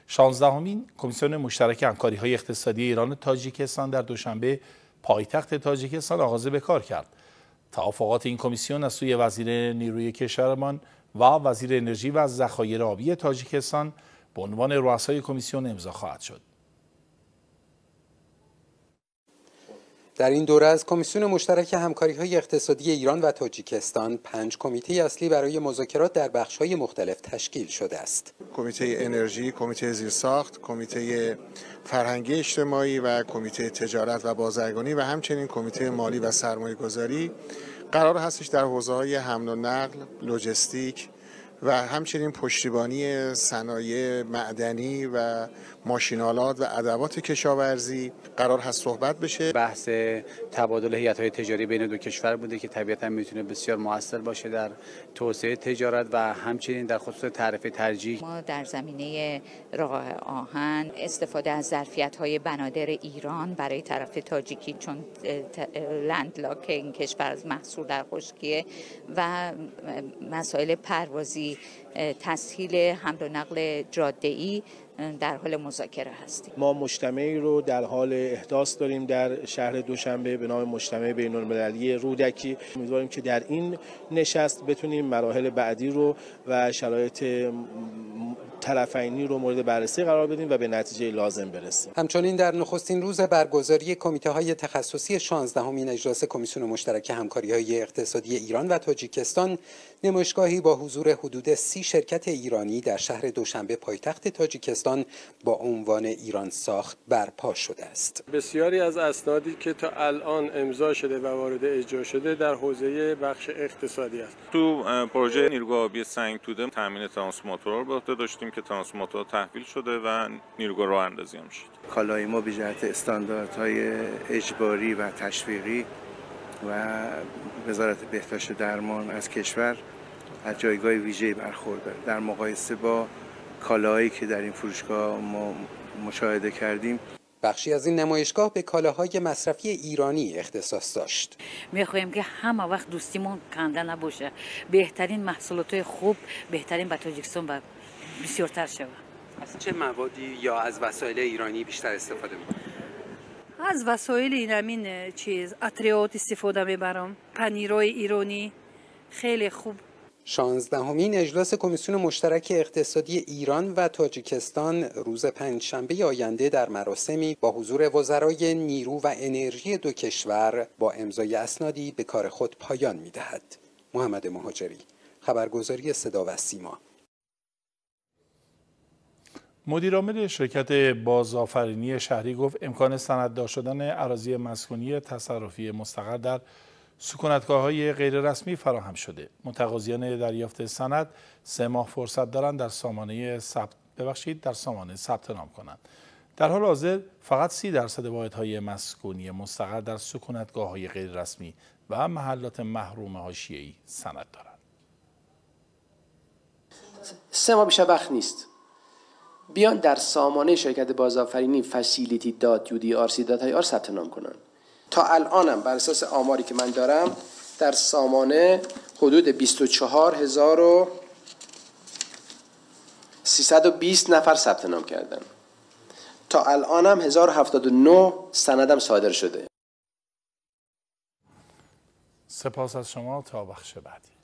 16مین کمیسیون مشترک همکاری‌های اقتصادی ایران و تاجیکستان در دوشنبه پایتخت تاجیکستان آغاز به کار کرد. توافقات این کمیسیون از سوی وزیر نیروی کشورمان و وزیر انرژی و ذخایر آبی تاجیکستان به عنوان رؤسای کمیسیون امضا خواهد شد. در این دوره از کمیسیون مشترک همکاری‌های اقتصادی ایران و تاجیکستان 5 کمیته اصلی برای مذاکرات در بخش‌های مختلف تشکیل شده است. کمیته انرژی، کمیته زیرساخت، کمیته فرهنگی اجتماعی و کمیته تجارت و بازرگانی و همچنین کمیته مالی و سرمایه‌گذاری قرار هستش در حوزه‌های حمل و نقل، لوجستیک و همچنین پشتیبانی صنایع معدنی و ماشین‌آلات و ادوات کشاورزی قرار هست صحبت بشه. بحث تبادل هیئت‌های تجاری بین دو کشور بوده که طبیعتاً میتونه بسیار مؤثر باشه در توسعه تجارت و همچنین در خصوص تعرفه ترجیح. ما در زمینه راه آهن استفاده از ظرفیت‌های بنادر ایران برای طرف تاجیکی، چون لندلاک این کشور از محصول در خشکیه، و مسائل پروازی، تسهیل حمل و نقل جاده‌ای در حال مذاکره هستیم. ما مجتمعی رو در حال احداث داریم در شهر دوشنبه به نام مجتمع بین‌المللی رودکی. امیدواریم که در این نشست بتونیم مراحل بعدی رو و شرایط طرفینی رو مورد بررسی قرار بدیم و به نتیجه لازم برسیم. همچنین در نخستین روز برگزاری کمیته‌های تخصصی 16مین اجلاس کمیسیون مشترک همکاری‌های اقتصادی ایران و تاجیکستان نمایشگاهی با حضور حدود 30 شرکت ایرانی در شهر دوشنبه پایتخت تاجیکستان با عنوان ایران ساخت برپا شده است. بسیاری از اسنادی که تا الان امضا شده و وارد اجرا شده در حوزه بخش اقتصادی است. تو پروژه نیروگاه آبی سنگ توده تامین ترانسفورماتورها رو به عهده داشتیم که ترانسفورماتور تحویل شده و نیروگاه راه اندازی هم شد. کالای ما به جهت استانداردهای اجباری و تشویقی و وزارت بهداشت درمان از کشور از جایگاه ویژه‌ای برخورده در مقایسه با کالاهایی که در این فروشگاه ما مشاهده کردیم. بخشی از این نمایشگاه به کالاهای مصرفی ایرانی اختصاص داشت. می‌خوایم که همه وقت دوستیمون کنده نباشه. بهترین محصولات خوب بهترین به تاجیکستان و بسیارتر شود. از چه موادی یا از وسایل ایرانی بیشتر استفاده می‌کنید؟ از وسایل اینمین اتریات استفاده می‌برم. پنیرای ایرانی خیلی خوب. 16مین اجلاس کمیسیون مشترک اقتصادی ایران و تاجیکستان روز پنجشنبه آینده در مراسمی با حضور وزرای نیرو و انرژی دو کشور با امضای اسنادی به کار خود پایان می‌دهد. محمد مهاجری، خبرگزاری صدا و سیما. مدیرعامل شرکت بازآفرینی شهری گفت امکان سنددار شدن اراضی مسکونی تصرفی مستقر در سکونتگاه‌های غیررسمی فراهم شده. متقاضیان دریافت سند 3 ماه فرصت دارند در سامانه ثبت نام کنند. در حال حاضر فقط 30% واحدهای مسکونی مستقر در سکونتگاه‌های غیررسمی و محلات محروم حاشیه‌ای سند دارند. 3 ماه بیشتر وقت نیست. بیان در سامانه شرکت بازآفرینی facility.udrc.ir ثبت نام کنند. تا الانم بر اساس آماری که من دارم در سامانه حدود 24320 نفر ثبت نام کردن. تا الانم 1079 سندم صادر شده. سپاس از شما. تا بخش بعدی.